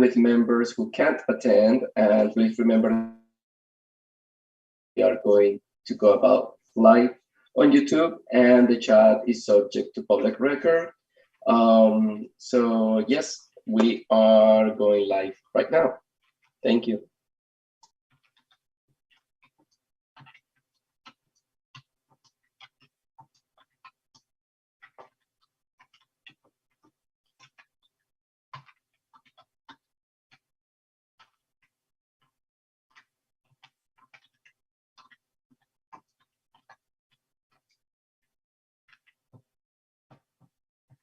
and with members who can't attend. And please remember, we are going to go about live on YouTube, and the chat is subject to public record. So yes, we are going live right now. Thank you.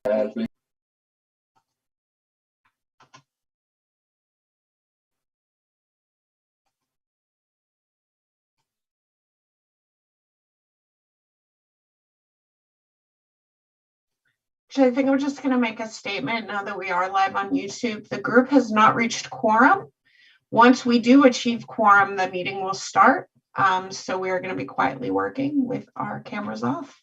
And please I think I'm just going to make a statement now that we are live on YouTube. The group has not reached quorum. Once we do achieve quorum, the meeting will start. So we are going to be quietly working with our cameras off.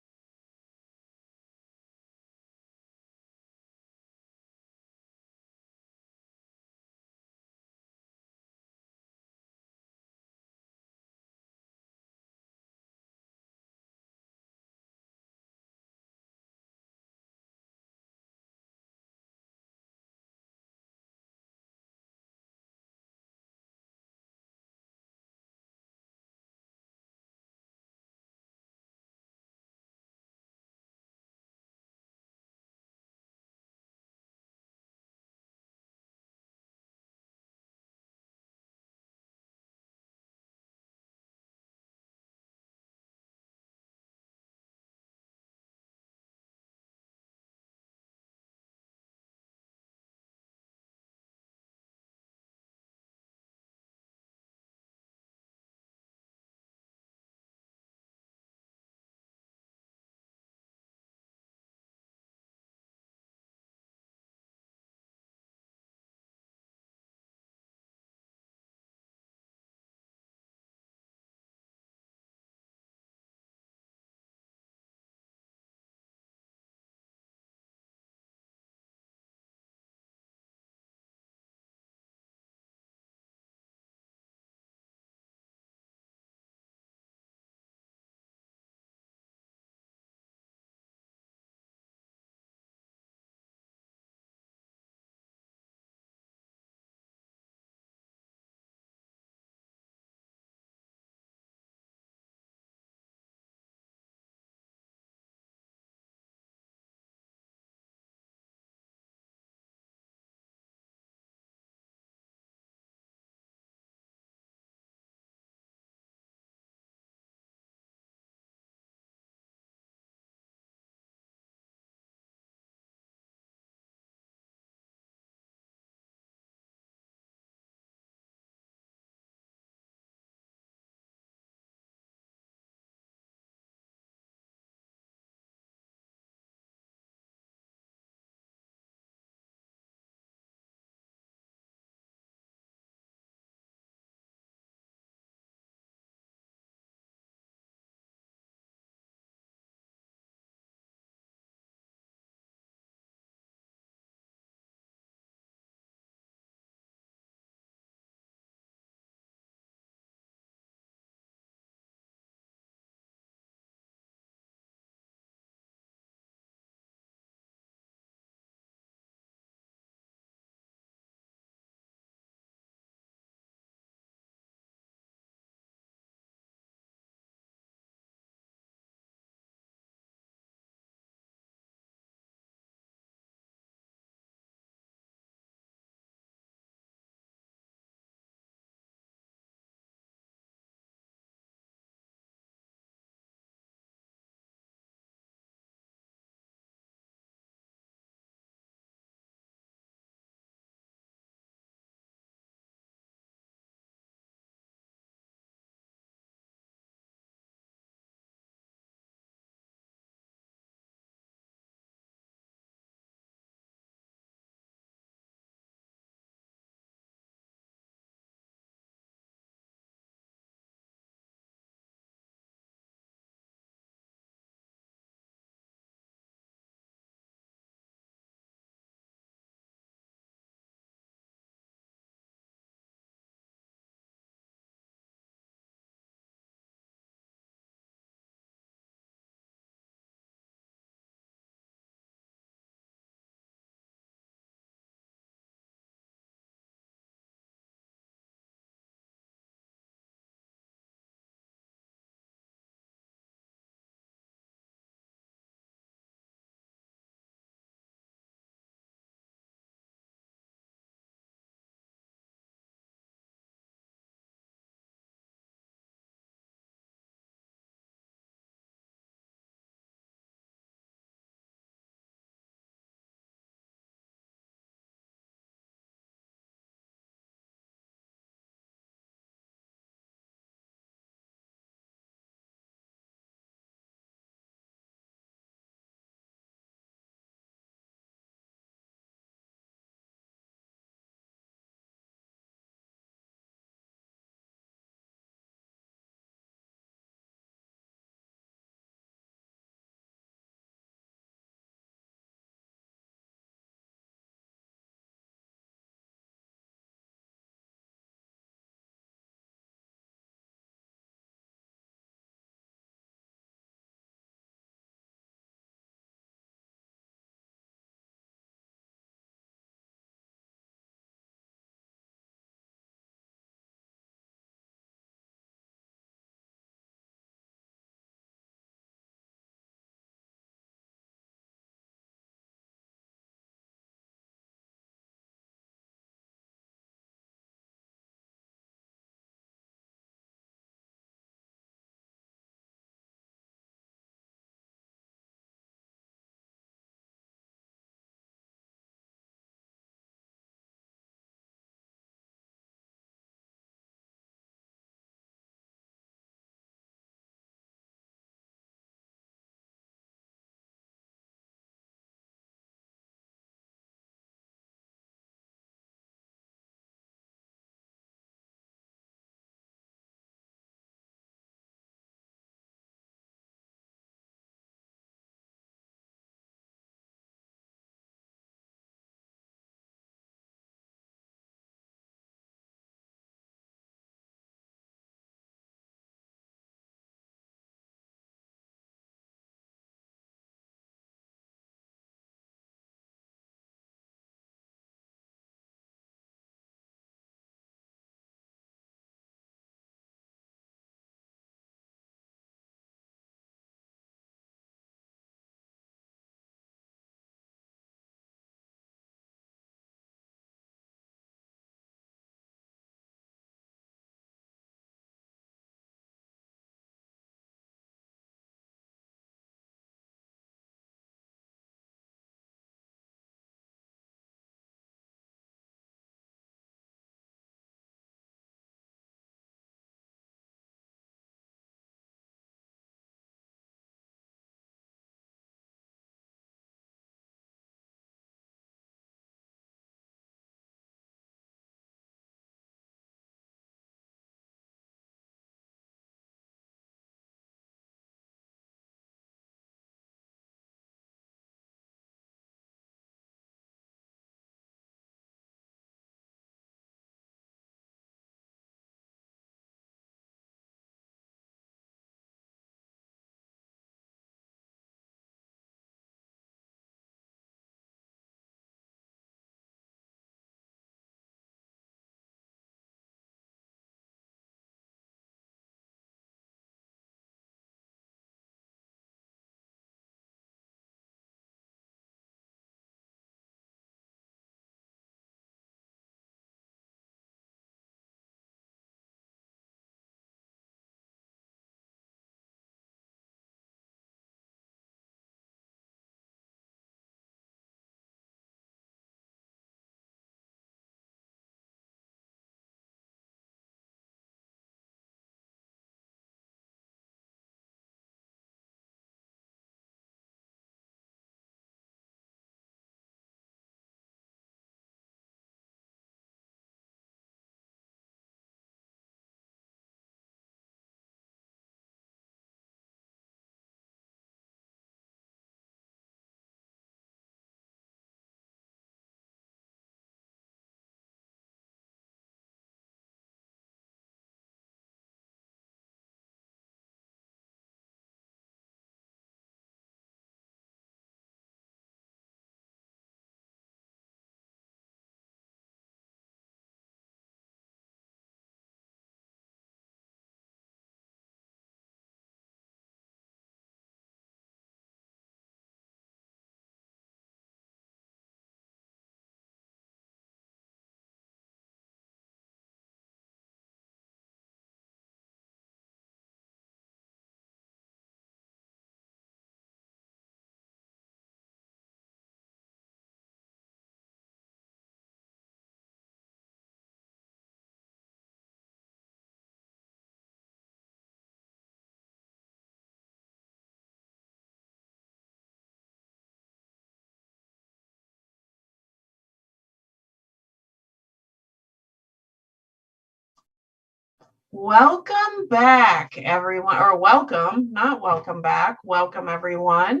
Welcome back, everyone, or welcome, not welcome back, welcome everyone.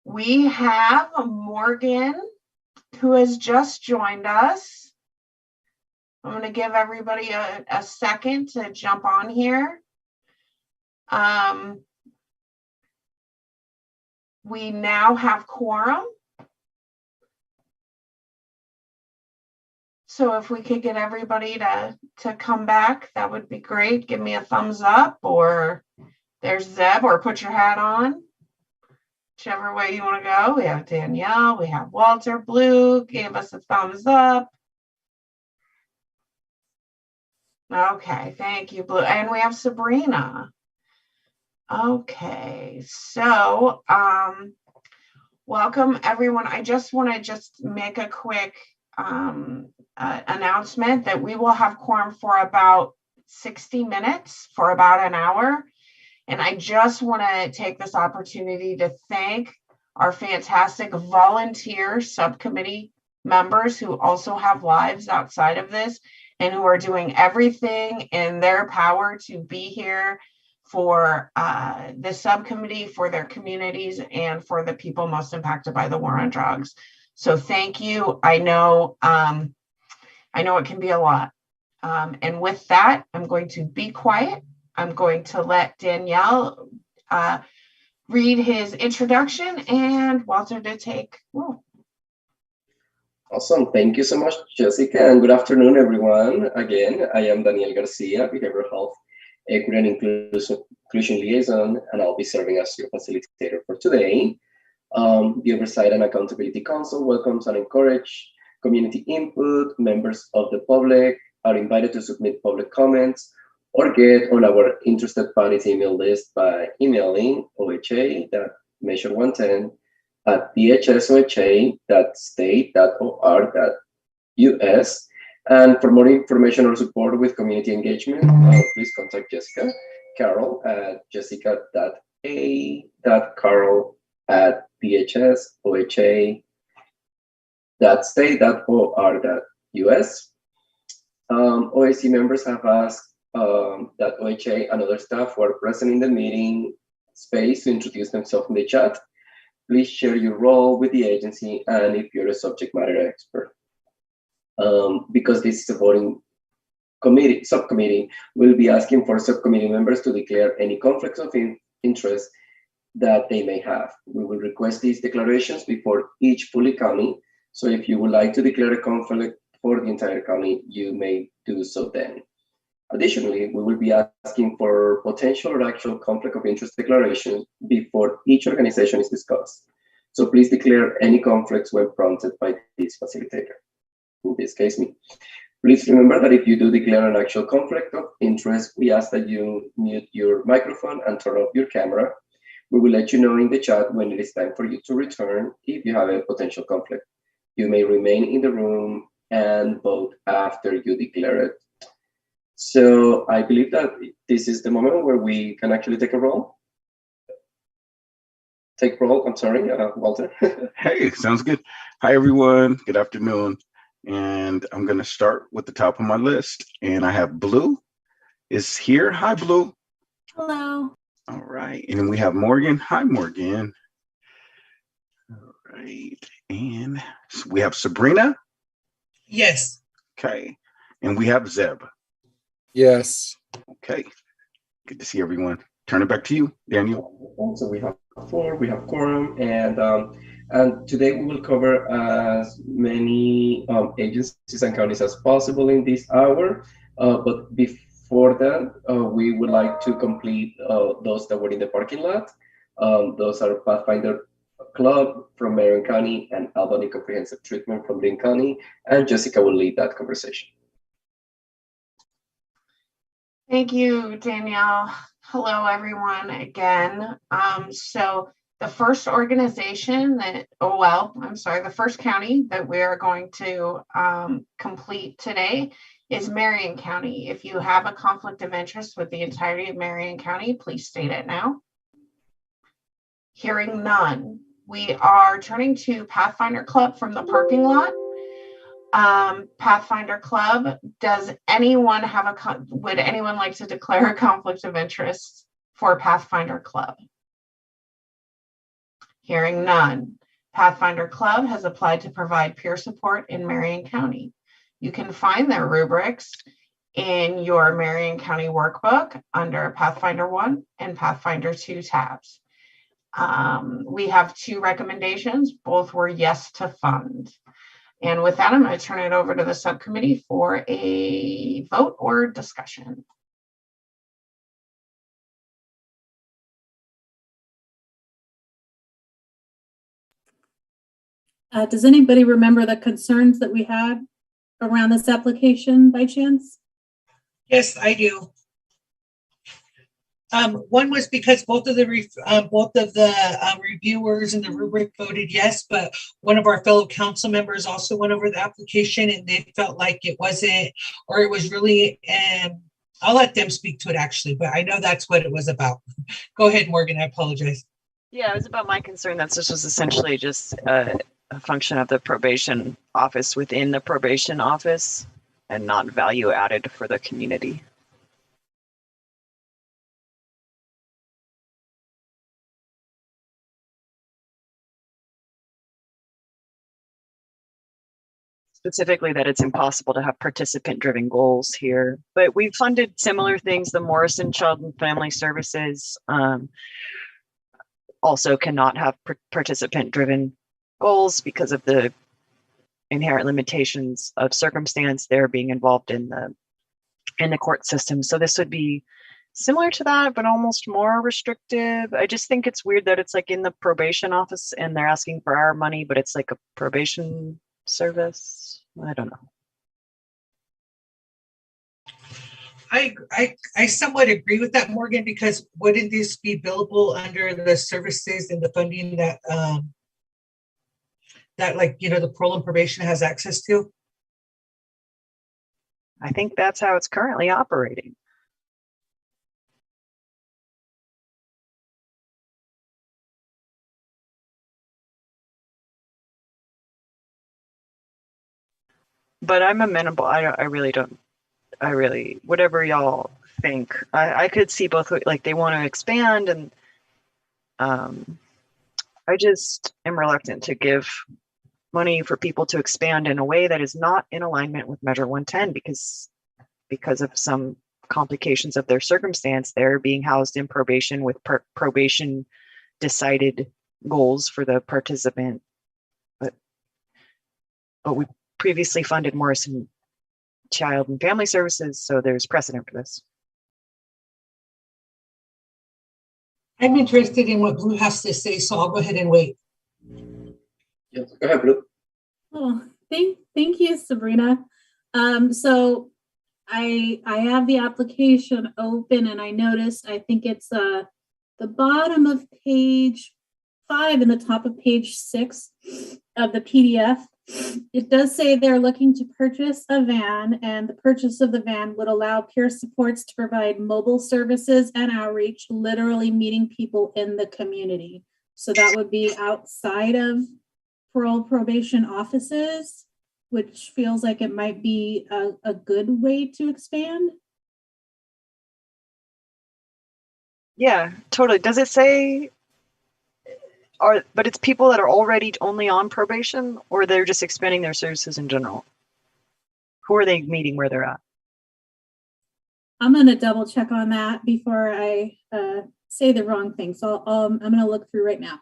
We have Morgan who has just joined us. I'm going to give everybody a second to jump on here. We now have quorum. So if we could get everybody to come back, that would be great. Give me a thumbs up, or there's Zeb, or put your hat on. Whichever way you want to go. We have Danielle, we have Walter. Blue gave us a thumbs up. Okay, thank you, Blue. And we have Sabrina. Okay, so welcome everyone. I just want to make a quick announcement that we will have quorum for about 60 minutes, for about an hour. And I just want to take this opportunity to thank our fantastic volunteer subcommittee members who also have lives outside of this and who are doing everything in their power to be here for the subcommittee, for their communities, and for the people most impacted by the war on drugs. So thank you. I know it can be a lot. And with that, I'm going to be quiet. I'm going to let Danielle read his introduction and Walter to take roll. Awesome. Thank you so much, Jessica, and good afternoon, everyone. Again, I am Daniel Garcia, Behavioral Health Equity and Inclusion Liaison, and I'll be serving as your facilitator for today. The Oversight and Accountability Council welcomes and encourages community input. Members of the public are invited to submit public comments or get on our interested parties email list by emailing oha.measure110@bhsoha.state.or.us. And for more information or support with community engagement, please contact Jessica Carroll at jessica.a.carroll@bhsoha.state.or.us. OAC members have asked that OHA and other staff who are present in the meeting space to introduce themselves in the chat. Please share your role with the agency and if you're a subject matter expert. Because this is a voting subcommittee, we'll be asking for subcommittee members to declare any conflicts of interest that they may have. We will request these declarations before each fully county. So if you would like to declare a conflict for the entire county, you may do so then. Additionally, we will be asking for potential or actual conflict of interest declarations before each organization is discussed. So please declare any conflicts when prompted by this facilitator, in this case me. Please remember that if you do declare an actual conflict of interest, we ask that you mute your microphone and turn off your camera. We will let you know in the chat when it is time for you to return if you have a potential conflict. You may remain in the room and vote after you declare it. So I believe that this is the moment where we can actually take a roll. Take roll, I'm sorry, Walter. Hey, sounds good. Hi, everyone. Good afternoon. And I'm going to start with the top of my list. And I have Blue is here. Hi, Blue. Hello. All right. And then we have Morgan. Hi, Morgan. All right. And we have Sabrina. Yes. Okay. And we have Zeb. Yes. Okay. Good to see everyone. Turn it back to you, Daniel. So we have 4, we have quorum, and today we will cover as many agencies and counties as possible in this hour. But before that, we would like to complete those that were in the parking lot. Those are Pathfinder Club from Marion County and Albany Comprehensive Treatment from Lynn County, and Jessica will lead that conversation. Thank you, Danielle. Hello, everyone, again. So the first organization the first county that we are going to complete today is Marion County. If you have a conflict of interest with the entirety of Marion County, please state it now. Hearing none, we are turning to Pathfinder Club from the parking lot. Pathfinder Club, does anyone have would anyone like to declare a conflict of interest for Pathfinder Club? Hearing none. Pathfinder Club has applied to provide peer support in Marion County. You can find their rubrics in your Marion County workbook under Pathfinder 1 and Pathfinder 2 tabs. We have 2 recommendations. Both were yes to fund. And with that, I'm going to turn it over to the subcommittee for a vote or discussion. Does anybody remember the concerns that we had around this application by chance? Yes, I do. One was because both of the reviewers in the rubric voted yes, but one of our fellow council members also went over the application and they felt like it wasn't, or it was really, I'll let them speak to it actually, but I know that's what it was about. Go ahead, Morgan, I apologize. Yeah, it was about my concern that this was essentially just a function of the probation office within the probation office and not value added for the community. Specifically that it's impossible to have participant-driven goals here, but we've funded similar things. The Morrison Child and Family Services also cannot have participant-driven goals because of the inherent limitations of circumstance there being involved in the court system. So this would be similar to that, but almost more restrictive. I just think it's weird that it's like in the probation office and they're asking for our money, but it's like a probation service. I don't know. I somewhat agree with that, Morgan, because wouldn't this be billable under the services and the funding that the parole and probation has access to? I think that's how it's currently operating. But I'm amenable. I really, whatever y'all think. I could see both, like they want to expand and I just am reluctant to give money for people to expand in a way that is not in alignment with Measure 110 because of some complications of their circumstance. They're being housed in probation with probation decided goals for the participant. But we previously funded Morrison Child and Family Services, so there's precedent for this. I'm interested in what Blue has to say, so I'll go ahead and wait. Yes, go ahead, Blue. Oh, thank you, Sabrina. So I have the application open and I noticed, I think it's the bottom of page 5 and the top of page 6 of the PDF. It does say they're looking to purchase a van, and the purchase of the van would allow peer supports to provide mobile services and outreach, literally meeting people in the community. So that would be outside of parole probation offices, which feels like it might be a good way to expand. Yeah, totally. Does it say, but it's people that are already only on probation, or they're just expanding their services in general? Who are they meeting where they're at? I'm going to double check on that before I say the wrong thing. So I'm going to look through right now.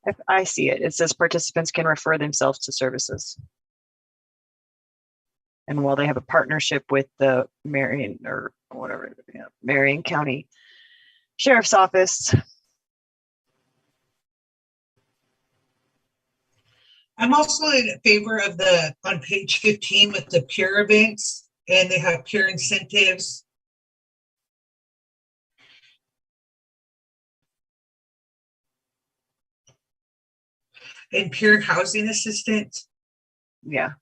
If I see it, it says participants can refer themselves to services. And while they have a partnership with the Marion or whatever, Marion County Sheriff's Office. I'm also in favor of on page 15 with the peer events, and they have peer incentives. and peer housing assistant. Yeah.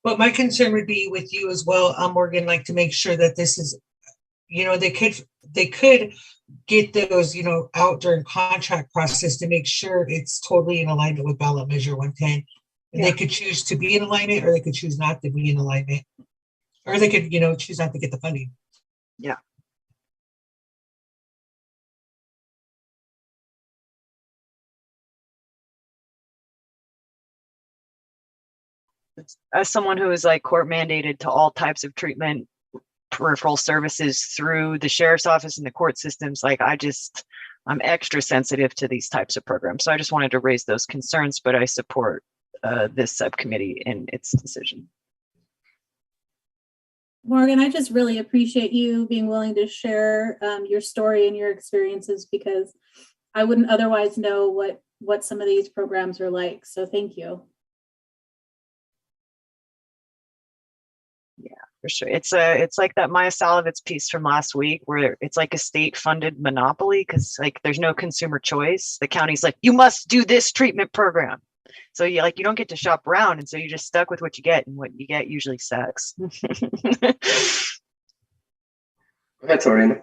But my concern would be with you as well, Morgan, like to make sure that this is, they could get those, out during contract process to make sure it's totally in alignment with ballot measure 110. And they could choose to be in alignment, or they could choose not to be in alignment, or they could, choose not to get the funding. Yeah. As someone who is like court mandated to all types of treatment peripheral services through the sheriff's office and the court systems, like I'm extra sensitive to these types of programs. So I just wanted to raise those concerns, but I support this subcommittee in its decision. Morgan, I just really appreciate you being willing to share your story and your experiences, because I wouldn't otherwise know what some of these programs are like. So thank you. Yeah, for sure. It's like that Maya Salovitz piece from last week, where it's like a state-funded monopoly, because like there's no consumer choice. The county's like, you must do this treatment program. So you don't get to shop around, and so you're just stuck with what you get, and what you get usually sucks. Go ahead, Sabrina.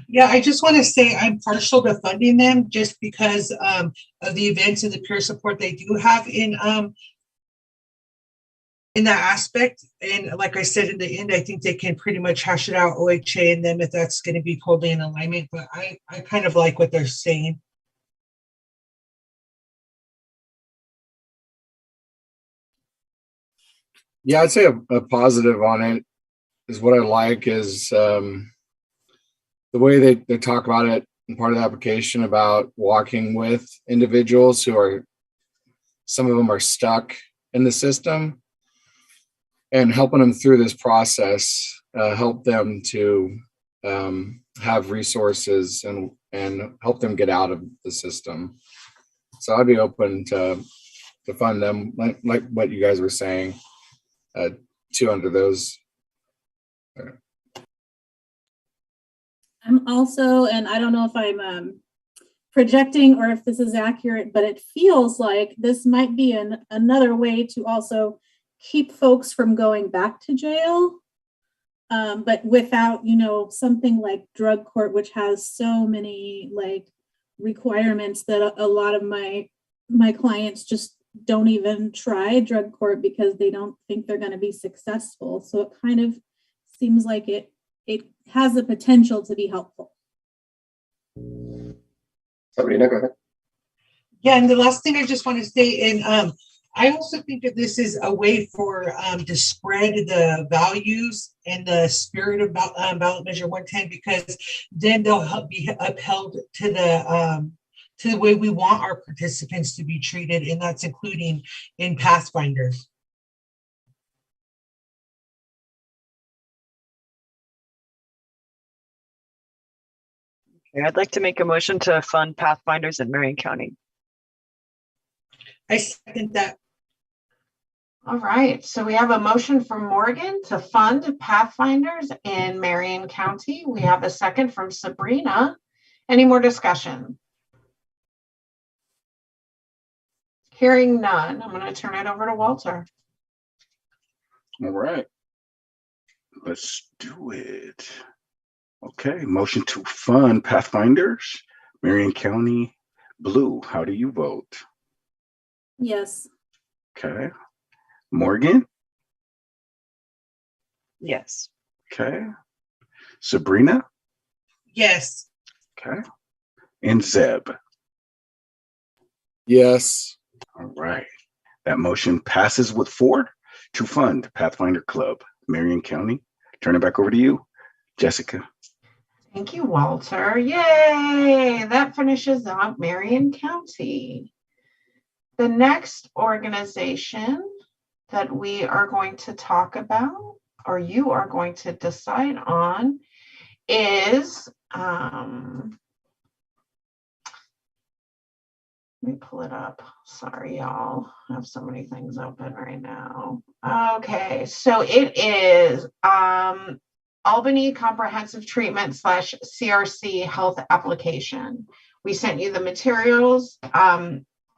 Yeah, I just want to say I'm partial to funding them just because of the events and the peer support they do have in that aspect. And like I said, in the end, I think they can pretty much hash it out, OHA and them, if that's going to be totally in alignment. But I kind of like what they're saying. Yeah, I'd say a positive on it is what I like is the way they talk about it in part of the application about walking with individuals who are, some of them are stuck in the system, and helping them through this process, help them to have resources and help them get out of the system. So I'd be open to fund them, like what you guys were saying, to under those. I'm also, and I don't know if I'm projecting or if this is accurate, but it feels like this might be another way to also keep folks from going back to jail, but without, something like drug court, which has so many like requirements that a lot of my clients just don't even try drug court because they don't think they're going to be successful. So it kind of seems like it has the potential to be helpful. Sabrina, go ahead. Yeah, and the last thing I just want to say, and I also think that this is a way for to spread the values and the spirit of ballot measure 110, because then they'll be upheld to the way we want our participants to be treated, and that's including in Pathfinder. Okay, I'd like to make a motion to fund Pathfinders in Marion County. I second that. All right, so we have a motion from Morgan to fund Pathfinders in Marion County. We have a second from Sabrina. Any more discussion? Hearing none, I'm going to turn it over to Walter. All right. Let's do it. Okay, motion to fund Pathfinders, Marion County. Blue, how do you vote? Yes. Okay. Morgan? Yes. Okay. Sabrina? Yes. Okay. And Zeb? Yes. All right. That motion passes with 4 to fund Pathfinder Club, Marion County. Turn it back over to you, Jessica. Thank you, Walter. Yay! That finishes up Marion County. The next organization that we are going to talk about, or you are going to decide on, is, let me pull it up. Sorry, y'all. I have so many things open right now. Okay, so it is Albany Comprehensive Treatment / CRC Health application. We sent you the materials.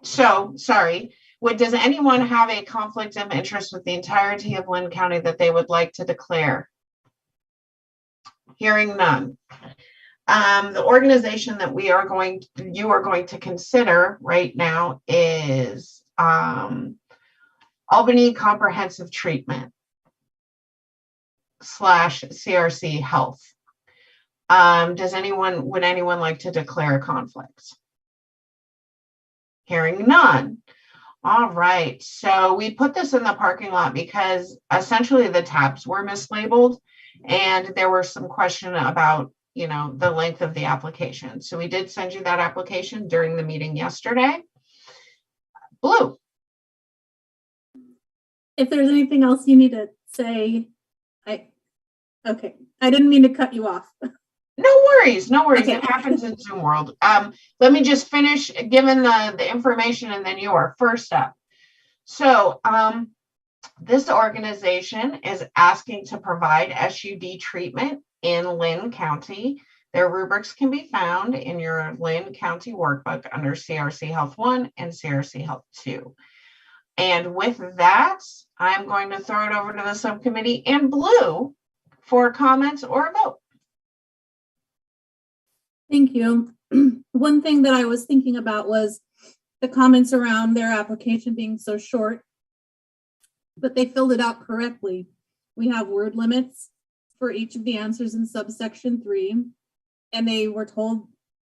Sorry. Does anyone have a conflict of interest with the entirety of Lynn County that they would like to declare? Hearing none. The organization that you are going to consider right now is Albany Comprehensive Treatment / CRC Health. Would anyone like to declare a conflict? Hearing none. All right, so we put this in the parking lot because essentially the tabs were mislabeled and there were some question about, the length of the application. So we did send you that application during the meeting yesterday. Blue. If there's anything else you need to say, okay. I didn't mean to cut you off. No worries. Okay. It happens in Zoom world. Let me just finish giving the information and then you are first up. So this organization is asking to provide SUD treatment in Lynn County. Their rubrics can be found in your Lynn County workbook under CRC Health 1 and CRC Health 2. And with that, I'm going to throw it over to the subcommittee and Blue for comments or a vote. Thank you. One thing that I was thinking about was the comments around their application being so short, but they filled it out correctly. We have word limits for each of the answers in subsection 3, and they were told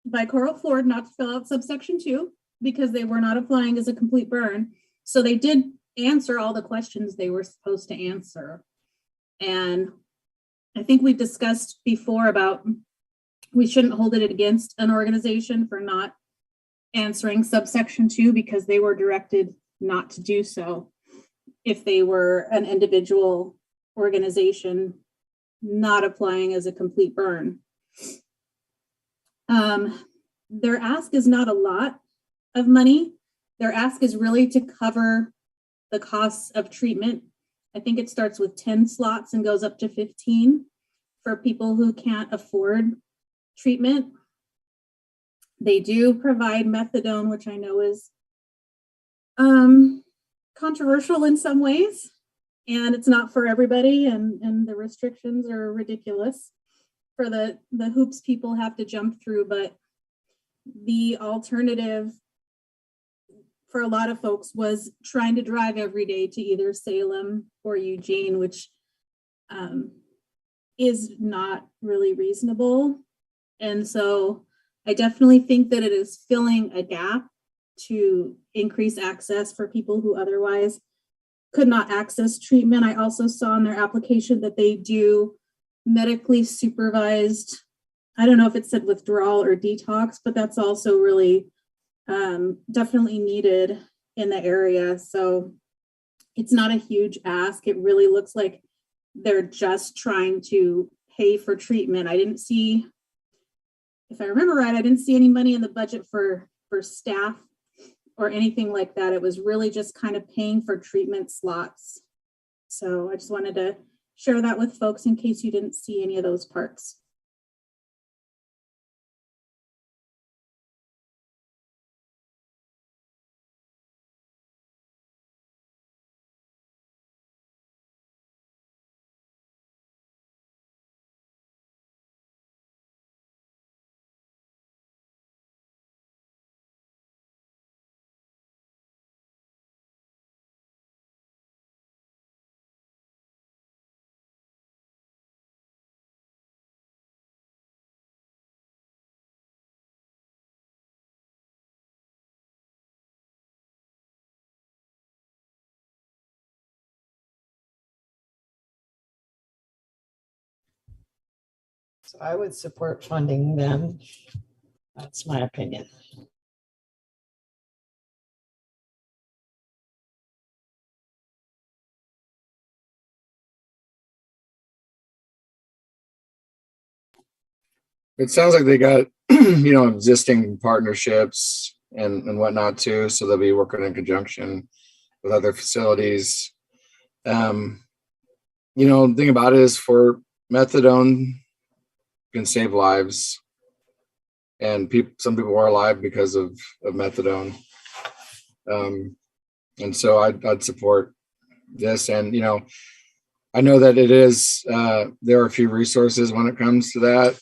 by Coral Ford not to fill out subsection 2 because they were not applying as a complete burn. So they did answer all the questions they were supposed to answer. And I think we discussed before about we shouldn't hold it against an organization for not answering subsection 2 because they were directed not to do so if they were an individual organization not applying as a complete burn. Their ask is not a lot of money. Their ask is really to cover the costs of treatment. I think it starts with 10 slots and goes up to 15 for people who can't afford treatment. They do provide methadone, which I know is controversial in some ways, and it's not for everybody, and the restrictions are ridiculous for the hoops people have to jump through. But the alternative for a lot of folks was trying to drive every day to either Salem or Eugene, which is not really reasonable. And so I definitely think that it is filling a gap to increase access for people who otherwise could not access treatment. I also saw in their application that they do medically supervised, I don't know if it said withdrawal or detox, but that's also really definitely needed in the area. So it's not a huge ask. It really looks like they're just trying to pay for treatment. I didn't see, if I remember right, I didn't see any money in the budget for staff or anything like that. It was really just kind of paying for treatment slots. So I just wanted to share that with folks in case you didn't see any of those parts. So I would support funding them. That's my opinion. It sounds like they got, existing partnerships and whatnot too. So they'll be working in conjunction with other facilities. The thing about it is for methadone can save lives, and some people are alive because of methadone. And so I'd support this. And, I know that it is, there are a few resources when it comes to that.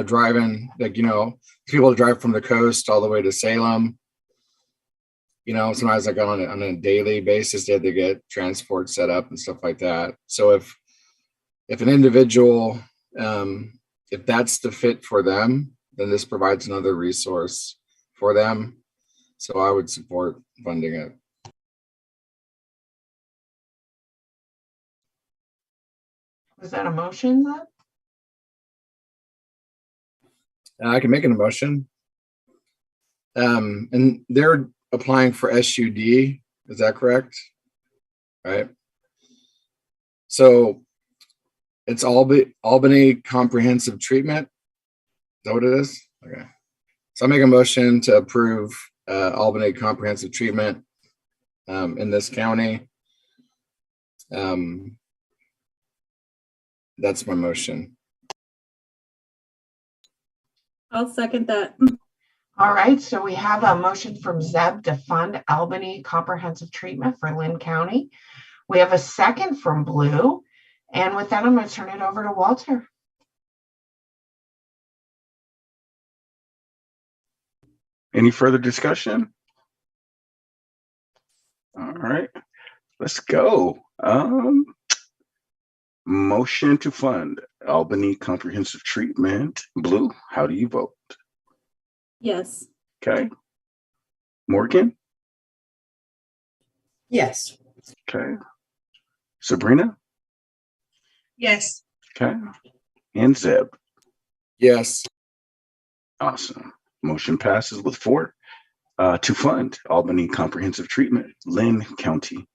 Driving, people drive from the coast all the way to Salem. Sometimes like on a daily basis, they have to get transport set up and stuff like that. So if an individual, if that's the fit for them, then this provides another resource for them. So I would support funding it. Was that a motion then? I can make an motion. And they're applying for SUD. Is that correct? Right. So it's Albany Comprehensive Treatment. Is that what it is? Okay. So I make a motion to approve Albany Comprehensive Treatment in this county. That's my motion. I'll second that. All right, so we have a motion from Zeb to fund Albany Comprehensive Treatment for Lynn County. We have a second from Blue. And with that, I'm going to turn it over to Walter. Any further discussion? All right, let's go. Motion to fund Albany Comprehensive Treatment. Blue, how do you vote? Yes. Okay. Morgan? Yes. Okay. Sabrina? Yes. Okay. And Zeb? Yes. Awesome. Motion passes with 4 to fund Albany Comprehensive Treatment, Lynn County.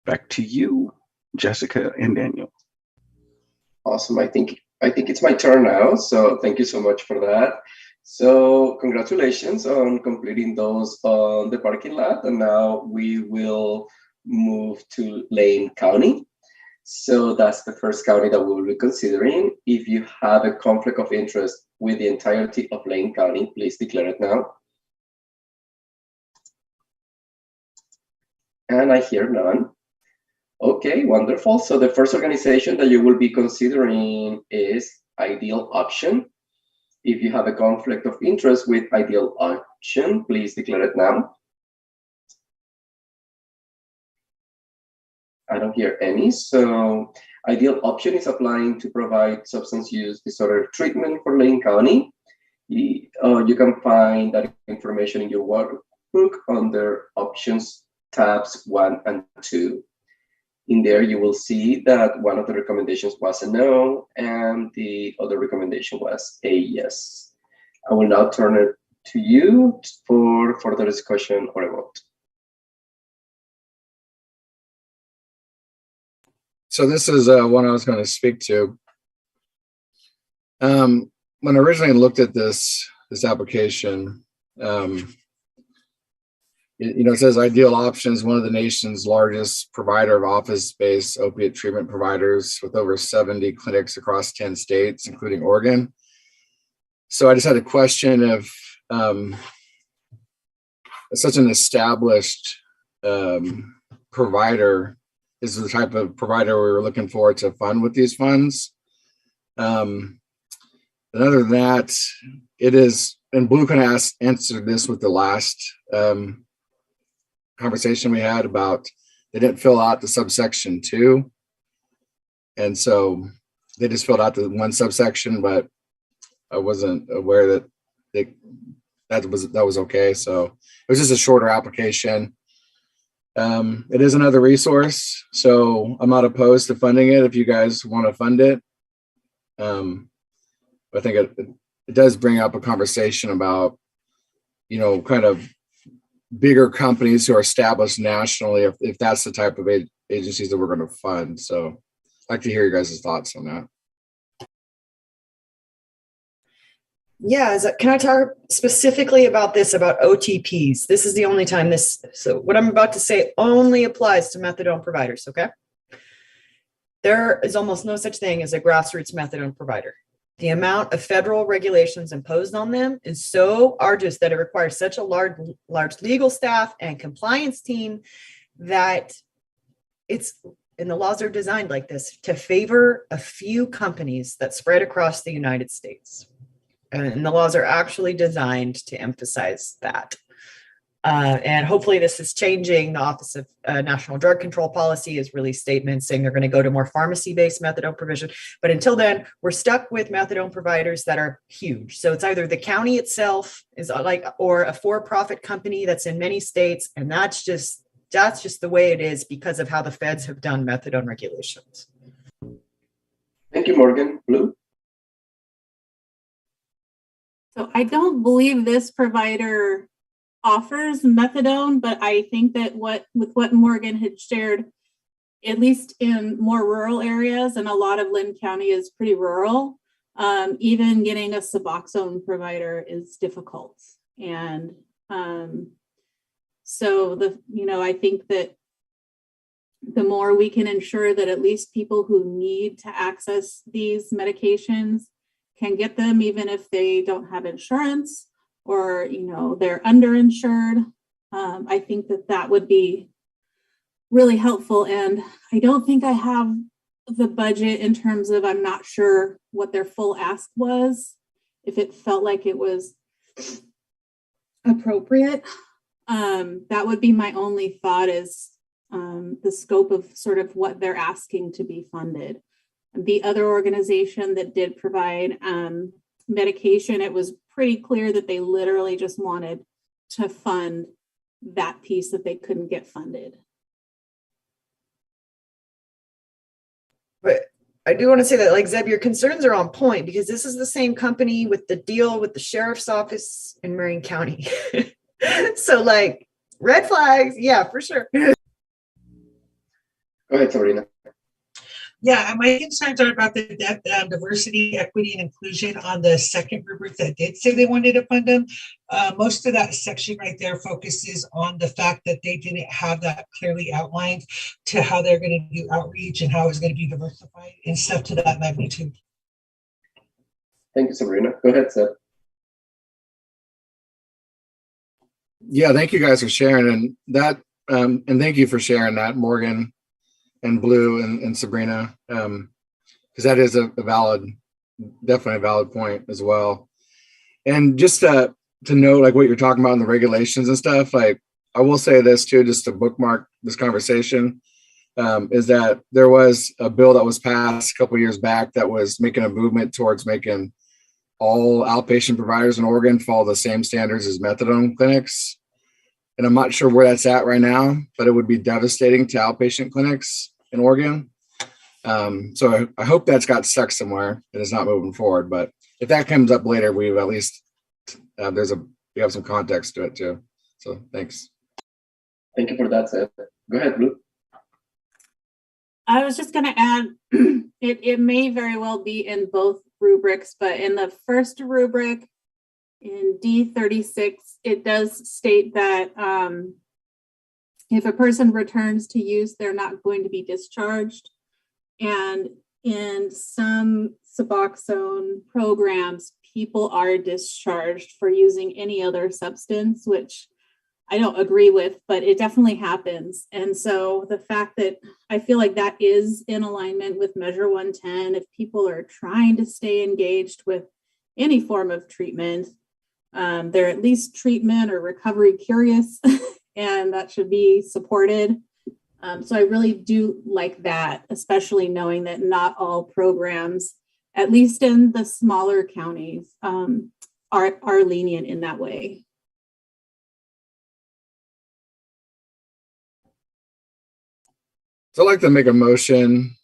Back to you, Jessica and Daniel. Awesome. I think it's my turn now. So thank you so much for that. So congratulations on completing those on the parking lot. And now we will move to Lane County. So that's the first county that we will be considering. If you have a conflict of interest with the entirety of Lane County, please declare it now. And I hear none. Okay, wonderful. So the first organization that you will be considering is Ideal Option. If you have a conflict of interest with Ideal Option, please declare it now. I don't hear any. So Ideal Option is applying to provide substance use disorder treatment for Lane County. You can find that information in your workbook under Options tabs 1 and 2. In there, you will see that one of the recommendations was a no, and the other recommendation was a yes. I will now turn it to you for further discussion or a vote. So this is one I was going to speak to. When I originally looked at this application, it says Ideal Options, one of the nation's largest provider of office-based opiate treatment providers with over 70 clinics across 10 states, including Oregon. So I just had a question of such an established provider is the type of provider we were looking for to fund with these funds. And other than that, it is, and Blue can answer this with the last conversation we had about they didn't fill out the subsection 2. And so they just filled out the one subsection, but I wasn't aware that that was okay. So it was just a shorter application. It is another resource, so I'm not opposed to funding it if you guys want to fund it. I think it does bring up a conversation about, kind of bigger companies who are established nationally, if that's the type of agencies that we're going to fund. So I'd like to hear your guys' thoughts on that. Yeah, can I talk specifically about OTPs? This is the only time so what I'm about to say only applies to methadone providers, okay? There is almost no such thing as a grassroots methadone provider. The amount of federal regulations imposed on them is so arduous that it requires such a large legal staff and compliance team that and the laws are designed like this to favor a few companies that spread across the United States. And the laws are actually designed to emphasize that. And hopefully this is changing. The Office of National Drug Control Policy has released statements saying they're going to go to more pharmacy-based methadone provision. But until then, we're stuck with methadone providers that are huge. So it's either the county itself or a for-profit company that's in many states. And that's just the way it is because of how the feds have done methadone regulations. Thank you, Morgan. Blue? So I don't believe this provider offers methadone, but I think that with what Morgan had shared, at least in more rural areas, and a lot of Lynn County is pretty rural, even getting a Suboxone provider is difficult. And so I think that the more we can ensure that at least people who need to access these medications can get them, even if they don't have insurance or, they're underinsured. I think that would be really helpful. And I don't think I have the budget in terms of, I'm not sure what their full ask was, if it felt like it was appropriate. That would be my only thought is the scope of sort of what they're asking to be funded. The other organization that did provide medication, it was pretty clear that they literally just wanted to fund that piece that they couldn't get funded. But I do want to say that, Zeb, your concerns are on point because this is the same company with the deal with the sheriff's office in Marion County. So red flags, yeah, for sure. Go ahead, Sabrina. Yeah, my concerns are about the depth, diversity, equity, and inclusion on the second rubric that did say they wanted to fund them. Most of that section right there focuses on the fact that they didn't have that clearly outlined to how they're going to do outreach and how it's going to be diversified and stuff to that magnitude. Thank you, Sabrina. Go ahead, Seth. Yeah, thank you guys for sharing and thank you for sharing that, Morgan and Blue and Sabrina, because that is definitely a valid point as well. And just to note, what you're talking about in the regulations and stuff, I will say this too, just to bookmark this conversation, is that there was a bill that was passed a couple of years back that was making a movement towards making all outpatient providers in Oregon follow the same standards as methadone clinics. And I'm not sure where that's at right now, but it would be devastating to outpatient clinics in Oregon. So I hope that's got stuck somewhere and it's not moving forward. But if that comes up later, we've at least we have some context to it too. So thanks. Thank you for that, Seth. Go ahead, Blue. I was just going to add, it may very well be in both rubrics, but in the first rubric, in D36, it does state that if a person returns to use, they're not going to be discharged. And in some Suboxone programs, people are discharged for using any other substance, which I don't agree with, but it definitely happens. And so the fact that I feel like that is in alignment with Measure 110, if people are trying to stay engaged with any form of treatment, they're at least treatment or recovery curious, and that should be supported. So I really do like that, especially knowing that not all programs, at least in the smaller counties, are lenient in that way. So I'd like to make a motion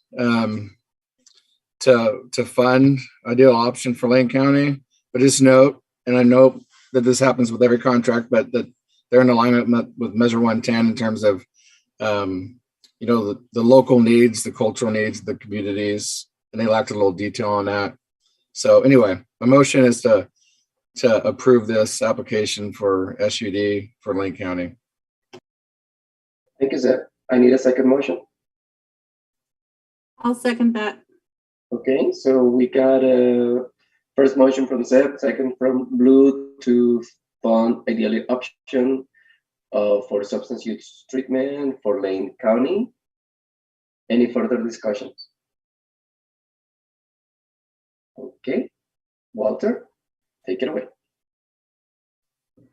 to fund ideal option for Lane County, but just note, and I know that this happens with every contract, but that they're in alignment with Measure 110 in terms of, the local needs, the cultural needs of the communities, and they lacked a little detail on that. So anyway, my motion is to approve this application for SUD for Lane County. Thank you, Seth. I need a second motion. I'll second that. Okay, so we got a first motion from Zeb, second from Blue to fund ideally option for substance use treatment for Lane County. Any further discussions? Okay, Walter, take it away.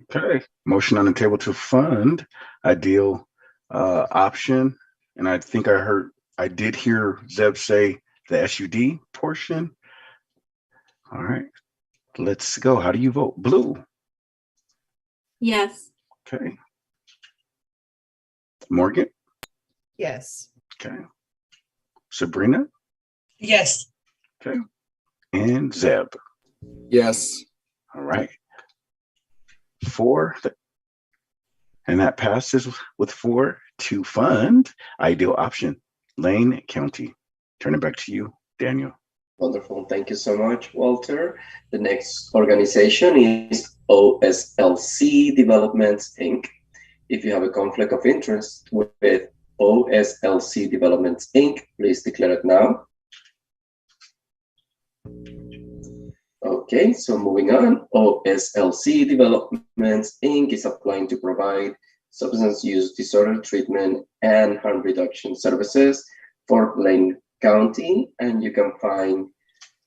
Okay, motion on the table to fund ideal option. And I think I did hear Zeb say the SUD portion. All right, let's go. How do you vote? Blue. Yes. Okay. Morgan. Yes. Okay. Sabrina. Yes. Okay. And Zeb. Yes. All right. 4. And that passes with 4 to fund ideal option, Lane County. Turn it back to you, Daniel. Wonderful. Thank you so much, Walter. The next organization is OSLC Developments, Inc. If you have a conflict of interest with OSLC Developments, Inc., please declare it now. Okay, so moving on, OSLC Developments, Inc. is applying to provide substance use disorder treatment and harm reduction services for Lane County, and you can find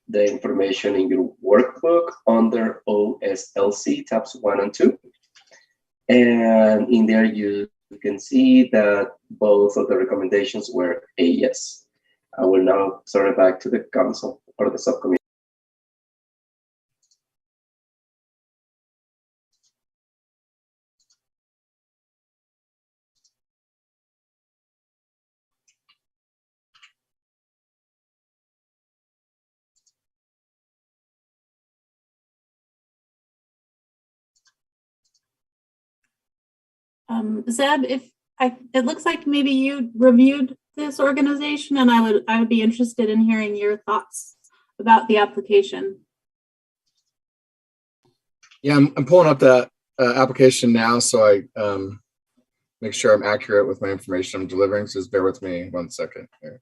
the information in your workbook under OSLC tabs 1 and 2. And in there you can see that both of the recommendations were a yes. I will now turn it back to the council or the subcommittee. Zeb, it looks like maybe you reviewed this organization, and I would be interested in hearing your thoughts about the application. Yeah, I'm pulling up that application now, so I make sure I'm accurate with my information I'm delivering. So just bear with me 1 second here.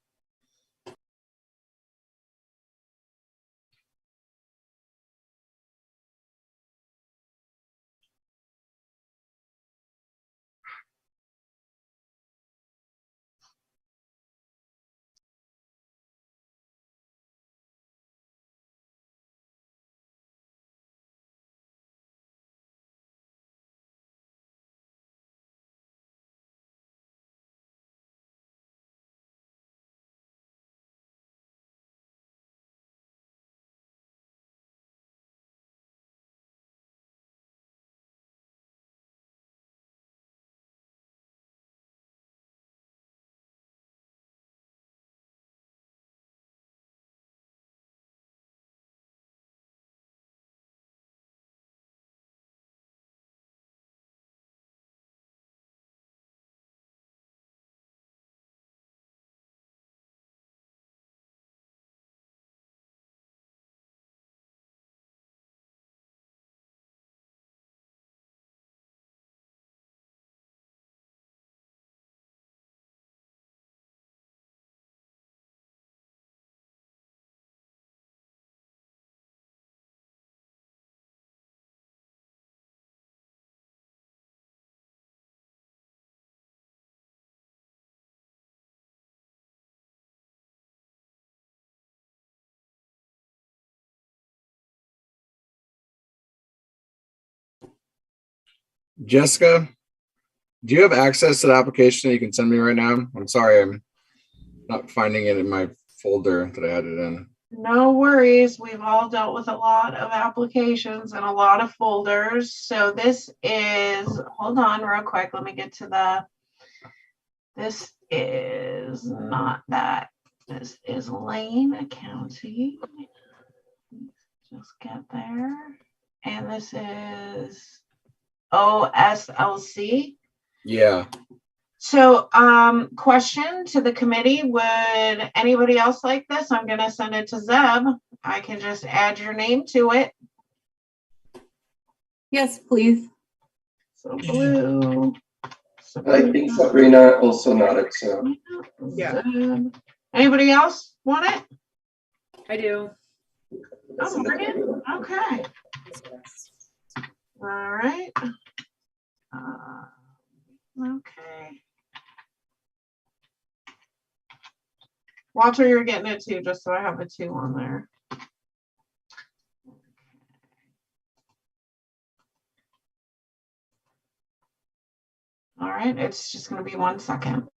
Jessica, do you have access to the application that you can send me right now? I'm sorry, I'm not finding it in my folder that I had it in. No worries. We've all dealt with a lot of applications and a lot of folders. So this is, hold on real quick. Let me get to this is not that. This is Lane County. Just get there. And this is OSLC. Yeah. So, question to the committee, would anybody else like this? I'm gonna send it to Zeb. I can just add your name to it. Yes, please. So Blue. I think Sabrina also nodded, so. Yeah. Zeb. Anybody else? Want it? I do. Oh, Morgan? Okay. All right. Okay. Walter, you're getting it too, just so I have a 2 on there. All right, it's just going to be 1 second.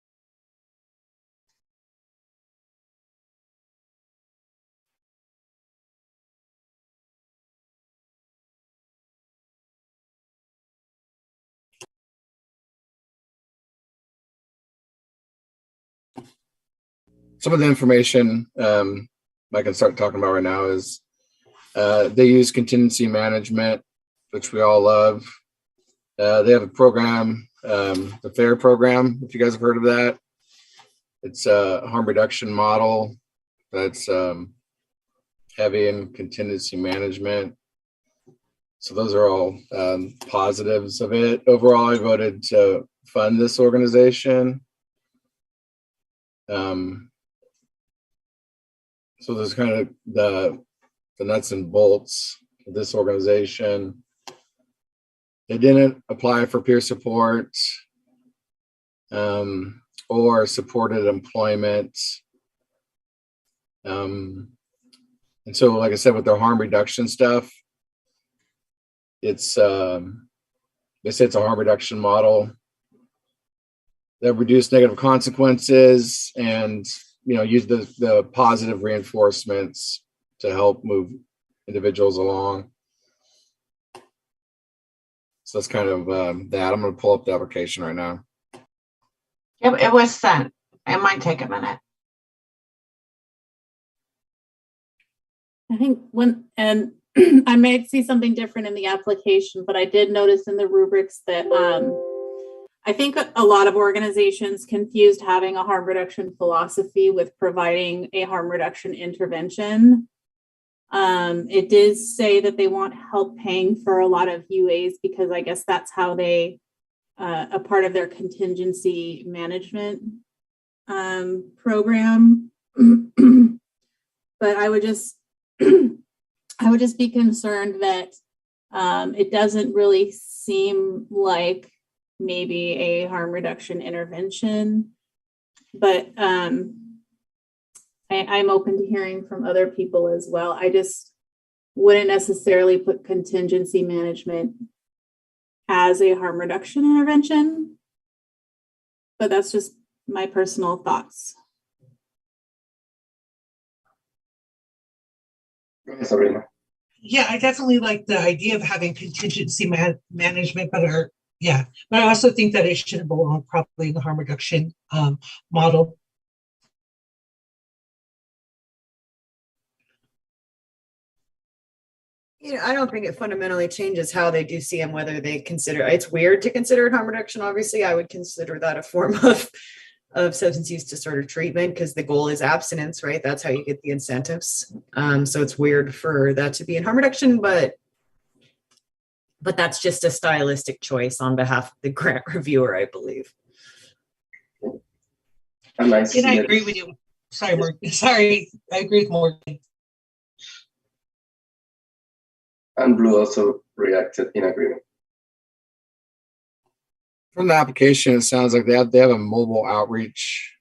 Some of the information I can start talking about right now is they use contingency management, which we all love. They have a program, the FAIR program, if you guys have heard of that. It's a harm reduction model that's heavy in contingency management. So those are all positives of it. Overall, I voted to fund this organization. So there's kind of the nuts and bolts of this organization. They didn't apply for peer support or supported employment. And so, like I said, with their harm reduction stuff, it's they say it's a harm reduction model that reduce negative consequences and use the positive reinforcements to help move individuals along. So that's kind of that. I'm going to pull up the application right now. Yep, it was sent. It might take a minute. I think and I may see something different in the application, but I did notice in the rubrics that I think a lot of organizations confused having a harm reduction philosophy with providing a harm reduction intervention. It did say that they want help paying for a lot of UAs because I guess that's how they, a part of their contingency management program. But I would just be concerned that it doesn't really seem like maybe a harm reduction intervention, but I'm open to hearing from other people as well. I just wouldn't necessarily put contingency management as a harm reduction intervention, but that's just my personal thoughts. Sabrina. Yeah, I definitely like the idea of having contingency management, but I also think that it should belong probably in the harm reduction model. I don't think it fundamentally changes how they do CM, whether they consider it's weird to consider it harm reduction. Obviously, I would consider that a form of substance use disorder treatment because the goal is abstinence, right? That's how you get the incentives. So it's weird for that to be in harm reduction, but that's just a stylistic choice on behalf of the grant reviewer, I believe. And I agree with you. Sorry, Morgan. Sorry, I agree with Morgan. And Blue also reacted in agreement. From the application, it sounds like they have a mobile outreach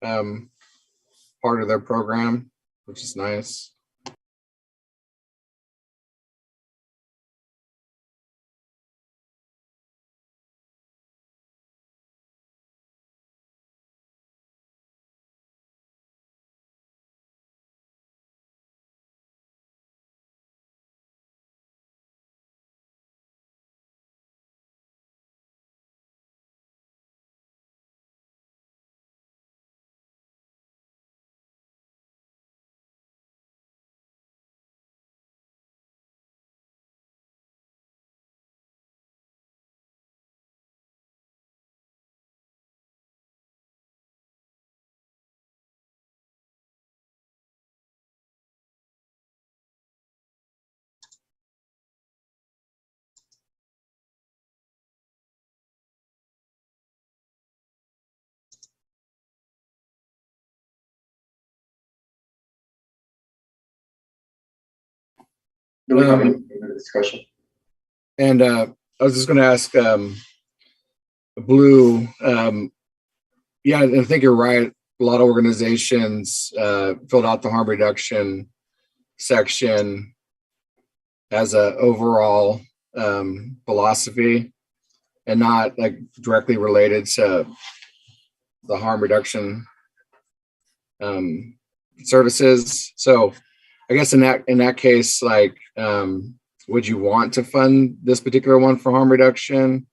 part of their program, which is nice. Do we have any further discussion? And I was just going to ask Blue. Yeah, I think you're right. A lot of organizations filled out the harm reduction section as a overall philosophy and not like directly related to the harm reduction services. So I guess in that case, like, would you want to fund this particular one for harm reduction,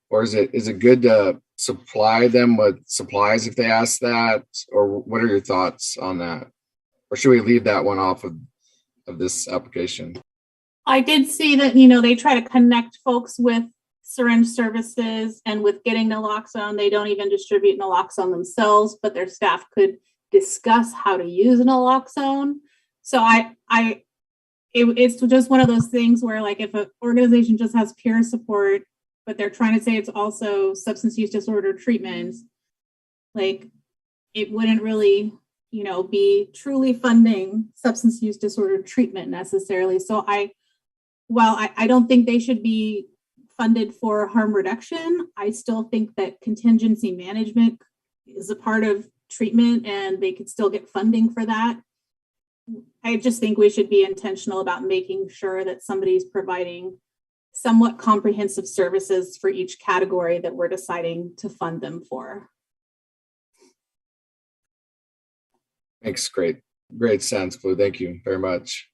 or is it good to supply them with supplies if they ask that, or what are your thoughts on that, or should we leave that one off of this application? I did see that, they try to connect folks with syringe services, and with getting naloxone, they don't even distribute naloxone themselves, but their staff could discuss how to use naloxone. So it's just one of those things where, like, if an organization just has peer support, but they're trying to say it's also substance use disorder treatment, like, it wouldn't really, be truly funding substance use disorder treatment necessarily. So while I don't think they should be funded for harm reduction, I still think that contingency management is a part of treatment and they could still get funding for that. I just think we should be intentional about making sure that somebody's providing somewhat comprehensive services for each category that we're deciding to fund them for. Makes great sense, Blue. Thank you very much.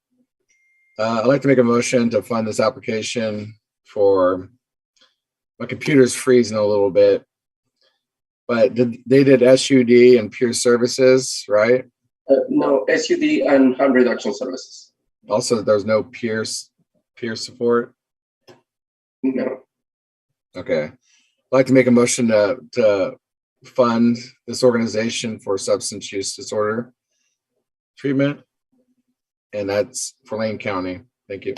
I'd like to make a motion to fund this application for, my computer's freezing a little bit, but they did SUD and peer services, right? No, SUD and harm reduction services. Also, there's no peer support? No. Okay. I'd like to make a motion to fund this organization for substance use disorder treatment, and that's for Lane County. Thank you.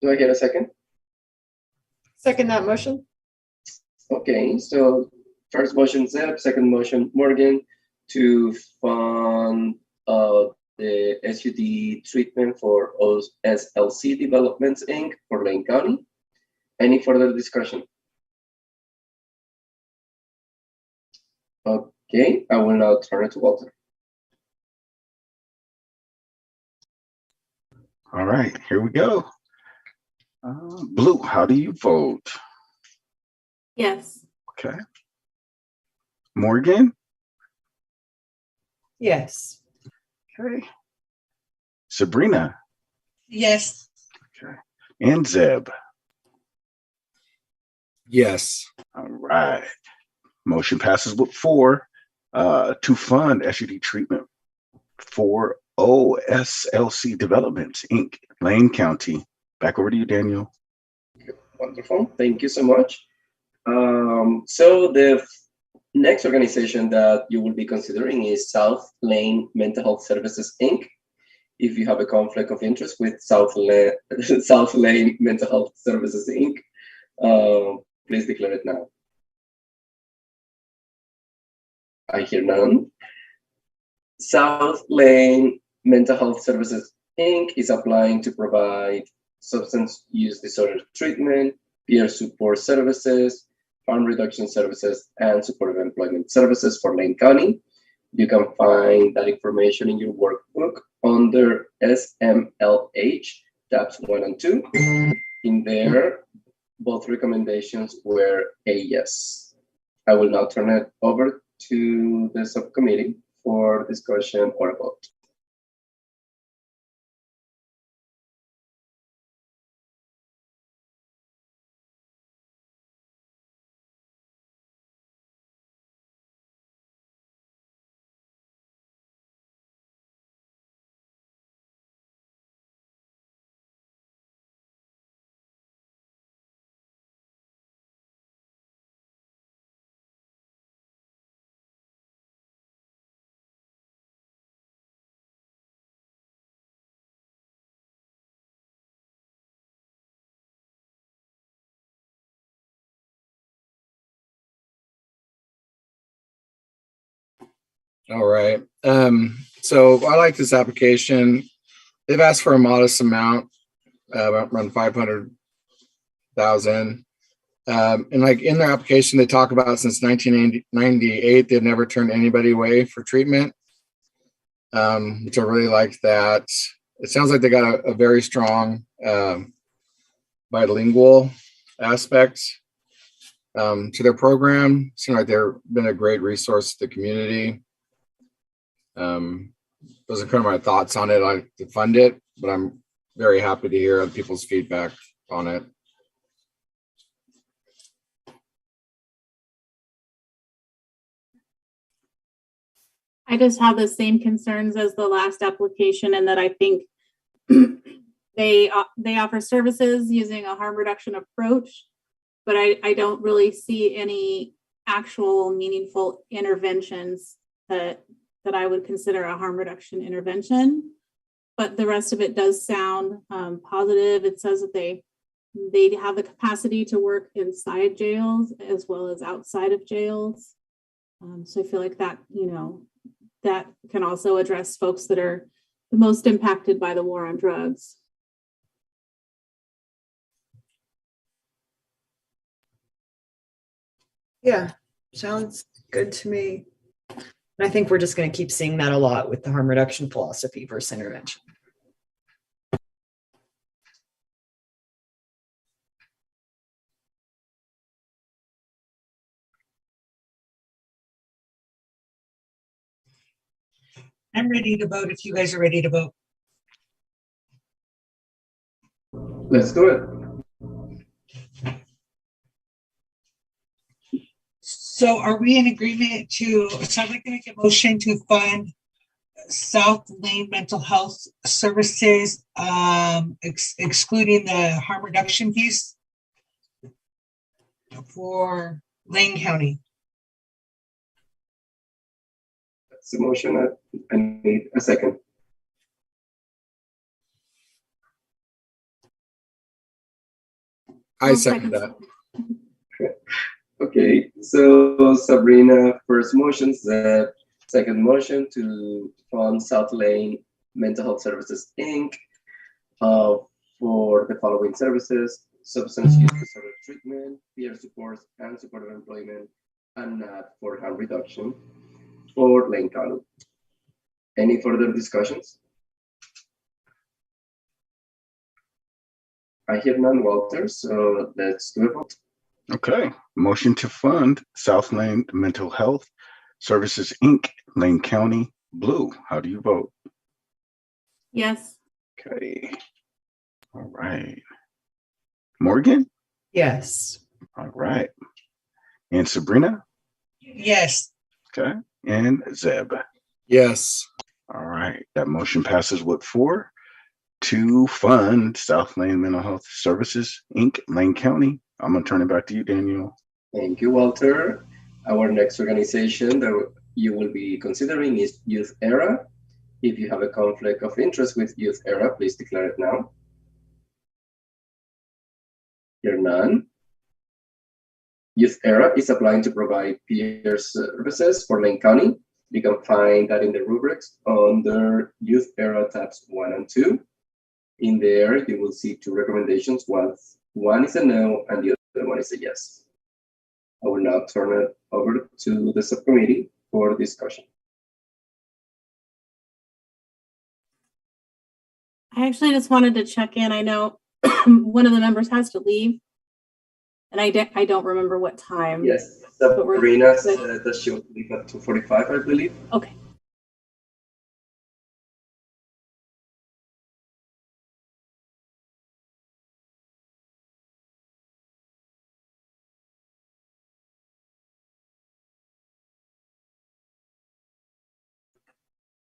Do I get a second? Second that motion. Okay, so first motion Zeb, second motion Morgan to fund the SUD treatment for SLC Developments Inc. for Lane County. Any further discussion? Okay, I will now turn it to Walter. All right, here we go. Blue, how do you vote? Yes. Okay. Morgan? Yes. Okay. Sabrina? Yes. Okay. And Zeb? Yes. All right. Motion passes with 4 to fund SUD treatment for OSLC Developments, Inc., Lane County. Back over to you, Daniel. Wonderful. Thank you so much. So the next organization that you will be considering is South Lane Mental Health Services, Inc. If you have a conflict of interest with South Lane Mental Health Services, Inc., please declare it now. I hear none. South Lane Mental Health Services, Inc. is applying to provide substance use disorder treatment, peer support services, harm reduction services, and supportive employment services for Lane County. You can find that information in your workbook under SMLH, tabs 1 and 2. In there, both recommendations were a yes. I will now turn it over to the subcommittee for discussion or vote. All right. So I like this application. they've asked for a modest amount, around 500,000. And like in their application, they talk about since 1998, they've never turned anybody away for treatment, which I really like that. It sounds like they got a very strong bilingual aspect to their program. Seem like they've been a great resource to the community. Those are kind of my thoughts on it. I like to fund it, but I'm very happy to hear other people's feedback on it. I just have the same concerns as the last application, and that I think they offer services using a harm reduction approach, but I don't really see any actual meaningful interventions that I would consider a harm reduction intervention. But the rest of it does sound positive. It says that they have the capacity to work inside jails as well as outside of jails. So I feel like that, that can also address folks that are the most impacted by the war on drugs. Yeah, sounds good to me. And I think we're just going to keep seeing that a lot with the harm reduction philosophy versus intervention. I'm ready to vote if you guys are ready to vote. Let's do it. So are we in agreement so I'd like to make a motion to fund South Lane Mental Health Services, excluding the harm reduction piece for Lane County. That's the motion. I need a second. I second that. Okay, so Sabrina, first motion, the second motion to fund South Lane Mental Health Services, Inc. For the following services: substance use disorder treatment, peer support, and supportive employment, and not for harm reduction for Lane County. Any further discussions? I hear none, Walter, so let's do a vote. Okay. Motion to fund South Lane Mental Health Services, Inc., Lane County, blue. How do you vote? Yes. Okay. All right. Morgan? Yes. All right. And Sabrina? Yes. Okay. And Zeb? Yes. All right. That motion passes with 4 to fund South Lane Mental Health Services, Inc., Lane County. I'm going to turn it back to you, Daniel. Thank you, Walter. Our next organization that you will be considering is Youth Era. If you have a conflict of interest with Youth Era, please declare it now. Hear none. Youth Era is applying to provide peer services for Lane County. You can find that in the rubrics under Youth Era tabs 1 and 2. In there, you will see 2 recommendations. One is a no, and the other one is a yes. I will now turn it over to the subcommittee for discussion. I actually just wanted to check in. I know one of the members has to leave, and I don't remember what time. Yes, Sabrina said that she will leave at 2:45, I believe. Okay.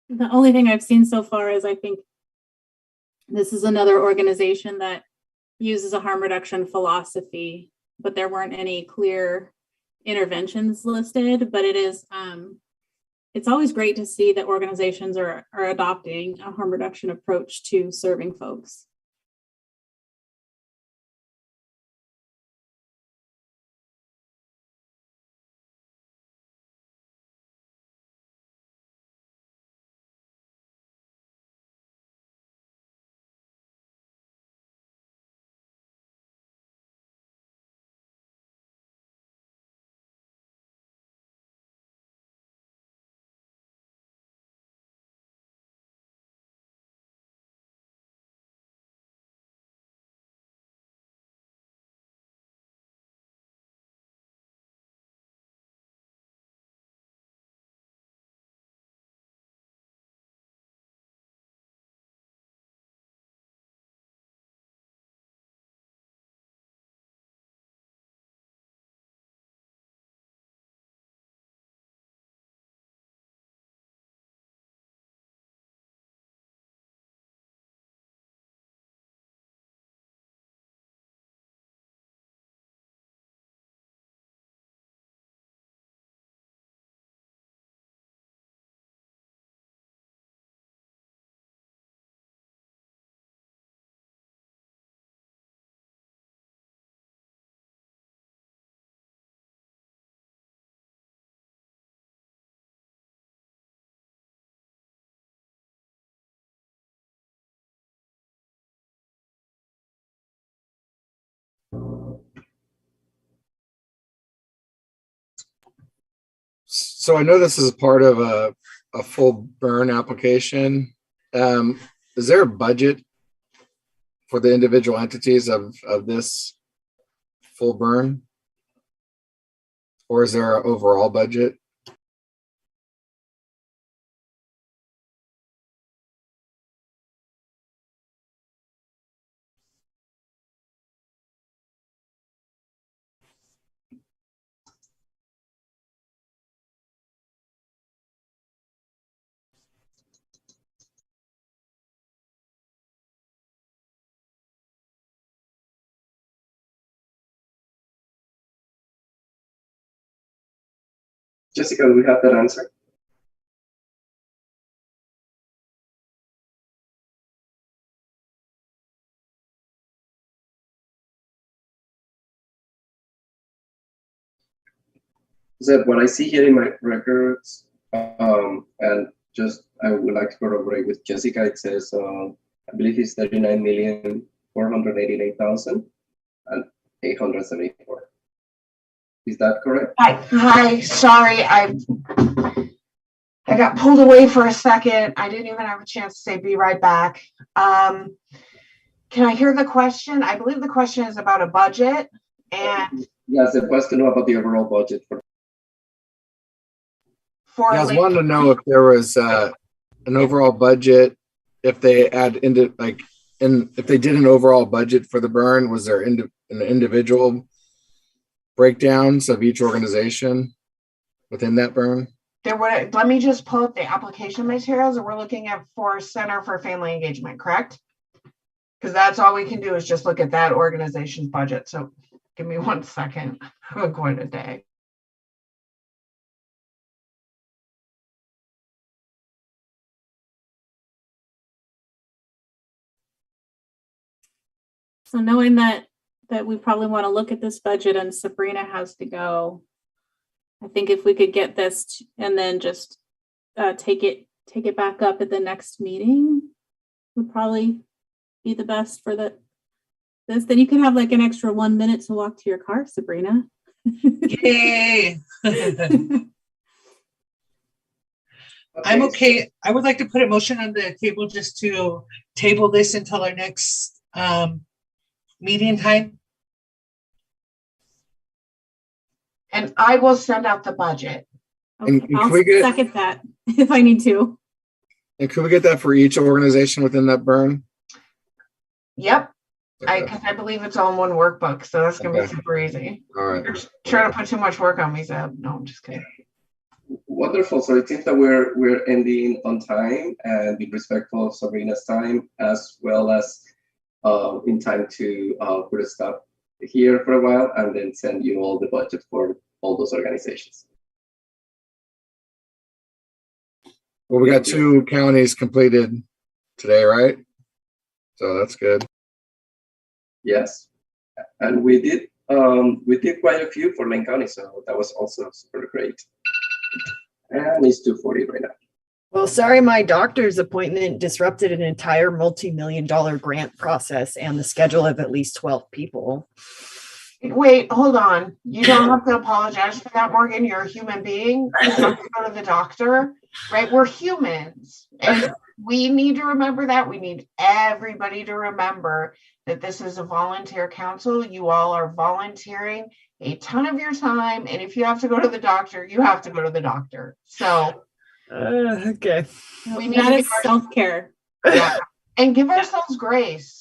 The only thing I've seen so far is I think this is another organization that uses a harm reduction philosophy, but there weren't any clear interventions listed. But it is, it's always great to see that organizations are adopting a harm reduction approach to serving folks. So I know this is part of a full burn application. Is there a budget for the individual entities of this full burn? Or is there an overall budget? Jessica, do we have that answer? That what I see here in my records, and just I would like to corroborate with Jessica. It says, I believe it's 39,488,874. Is that correct? Hi, sorry, I got pulled away for a second. I didn't even have a chance to say be right back. Can I hear the question? I believe the question is about a budget and. Yes, the question about the overall budget for. Yeah, I was wanting to know if there was an overall budget, if they add into if they did an overall budget for the burn, was there an individual breakdowns of each organization within that burn? Let me just pull up the application materials that we're looking at for Center for Family Engagement, correct? Because that's all we can do is just look at that organization's budget. So give me 1 second. I'm going to day. So knowing that we probably want to look at this budget and Sabrina has to go, I think if we could get this and then just take it back up at the next meeting would probably be the best for this. Then you can have like an extra 1 minute to walk to your car, Sabrina. Yay! I'm okay. I would like to put a motion on the table just to table this until our next meeting time. And I will send out the budget. Okay, I'll second that if I need to. And could we get that for each organization within that burn? Yep. Okay. Because I believe it's all in one workbook, so that's gonna be super easy. All right. You're trying to put too much work on me, Zeb. No, I'm just kidding. Wonderful. So it seems that we're ending on time and be respectful of Sabrina's time, as well as in time to put a stop here for a while and then send you all the budget for all those organizations. Well, we got 2 counties completed today, right? So that's good. Yes, and we did quite a few for Lane County, so that was also super great. And it's 2:40 right now. Well, sorry, my doctor's appointment disrupted an entire multi-million-dollar grant process and the schedule of at least 12 people. Wait, hold on. You don't have to apologize for that, Morgan. You're a human being. You have to go to the doctor, right? We're humans. And we need to remember that. We need everybody to remember that this is a volunteer council. You all are volunteering a ton of your time. And if you have to go to the doctor, you have to go to the doctor. So okay. we need That to is self-care. yeah, and give ourselves grace.